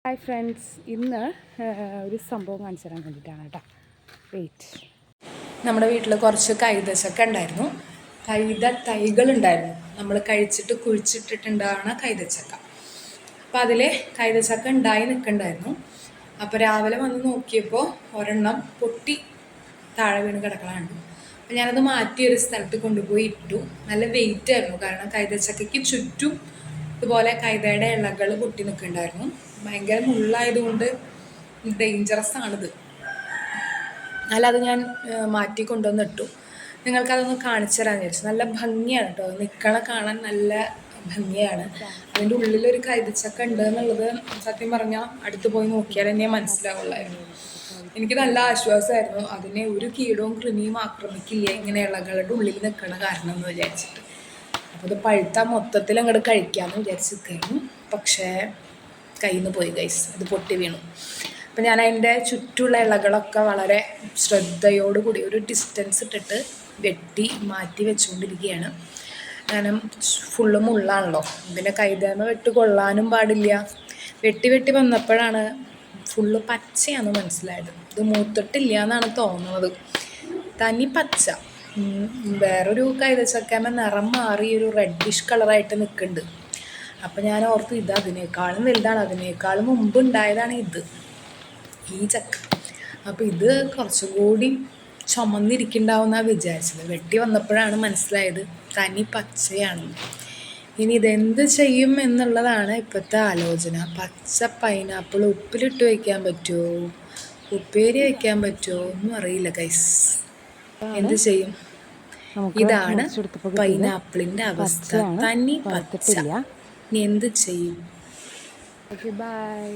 Hi friends, ഇന്ന് ഒരു സംഭവം കാണിച്ചു തരാൻ വേണ്ടിയിട്ടാണ് കേട്ടോ. വെയിറ്റ്. നമ്മുടെ വീട്ടിൽ കുറച്ച് കൈതച്ചക്ക ഉണ്ടായിരുന്നു. കൈത തൈകളുണ്ടായിരുന്നു. നമ്മൾ കഴിച്ചിട്ട് കുഴിച്ചിട്ടിട്ടുണ്ടാവുന്ന കൈതച്ചക്ക. അപ്പോൾ അതിൽ കൈതച്ചക്ക ഉണ്ടായി നിൽക്കണ്ടായിരുന്നു. അപ്പോൾ രാവിലെ വന്ന് നോക്കിയപ്പോൾ ഒരെണ്ണം പൊട്ടി താഴെ വീണ് കിടക്കണുണ്ട്. അപ്പോൾ ഞാനത് മാറ്റി ഒരു സ്ഥലത്ത് കൊണ്ടുപോയി ഇട്ടു. നല്ല വെയിറ്റ് ആയിരുന്നു, കാരണം കൈതച്ചക്കയ്ക്ക് ചുറ്റും ഇതുപോലെ കൈതയുടെ ഇലകൾ പൊട്ടി നിൽക്കുന്നുണ്ടായിരുന്നു. ഭയങ്കര മുള്ളായതുകൊണ്ട് ഡേഞ്ചറസ് ആണിത്. അല്ലാതെ ഞാൻ മാറ്റി കൊണ്ടുവന്നിട്ടു. നിങ്ങൾക്കതൊന്ന് കാണിച്ചു തരാൻ വിചാരിച്ചു. നല്ല ഭംഗിയാണ് കേട്ടോ, നിൽക്കണ കാണാൻ നല്ല ഭംഗിയാണ്. അതിൻ്റെ ഉള്ളിലൊരു കൈതച്ചക്ക ഉണ്ട് എന്നുള്ളത് സത്യം പറഞ്ഞാൽ അടുത്ത് പോയി നോക്കിയാൽ തന്നെ മനസ്സിലാവുള്ളായിരുന്നു. എനിക്ക് നല്ല ആശ്വാസമായിരുന്നു. അതിനെ ഒരു കീടവും കൃമിയും ആക്രമിക്കില്ല ഇങ്ങനെ ഇലകളുടെ ഉള്ളിൽ നിൽക്കണ കാരണം എന്ന് വിചാരിച്ചിട്ട്. അപ്പോൾ ഇത് പഴുത്ത മൊത്തത്തിൽ അങ്ങോട്ട് കഴിക്കാമെന്ന് വിചാരിച്ചിരിക്കുന്നു. പക്ഷേ കയ്യിൽ നിന്ന് പോയി ഗൈസ്, അത് പൊട്ടി വീണു. അപ്പം ഞാൻ അതിൻ്റെ ചുറ്റുമുള്ള ഇലകളൊക്കെ വളരെ ശ്രദ്ധയോടുകൂടി ഒരു ഡിസ്റ്റൻസ് ഇട്ടിട്ട് വെട്ടി മാറ്റി വെച്ചുകൊണ്ടിരിക്കുകയാണ്. കാരണം ഫുള്ള് മുള്ളാണല്ലോ, പിന്നെ കൈതേമ വെട്ട് കൊള്ളാനും പാടില്ല. വെട്ടി വന്നപ്പോഴാണ് ഫുള്ള് പച്ചയാണെന്ന് മനസ്സിലായത്. ഇത് മൂത്തിട്ടില്ല എന്നാണ് തോന്നുന്നത്, തനി പച്ച. വേറൊരു കൈതച്ചക്കേമ നിറം മാറി ഒരു റെഡിഷ് കളറായിട്ട് നിൽക്കുന്നുണ്ട്. അപ്പം ഞാൻ ഓർത്ത് ഇത് അതിനേക്കാളും വലുതാണ്, അതിനേക്കാളും മുമ്പ് ഉണ്ടായതാണ് ഈ ചക്ക. അപ്പോൾ ഇത് കുറച്ചും കൂടി ചുമന്നിരിക്കുന്നുണ്ടാവുമെന്നാണ് വിചാരിച്ചത്. വെട്ടി വന്നപ്പോഴാണ് മനസ്സിലായത് തനി പച്ചയാണെന്ന്. ഇനി ഇതെന്ത് ചെയ്യും എന്നുള്ളതാണ് ഇപ്പോഴത്തെ ആലോചന. പച്ച പൈനാപ്പിൾ ഉപ്പിലിട്ട് വയ്ക്കാൻ പറ്റുമോ, ഉപ്പേരി വയ്ക്കാൻ പറ്റുമോ ഒന്നും അറിയില്ല ഗൈസ്. എന്ത് ചെയ്യും? ഇതാണ് പൈനാപ്പിളിൻ്റെ അവസ്ഥ, തനി പച്ച. ഇനി എന്ത് ചെയ്യും? Okay, by.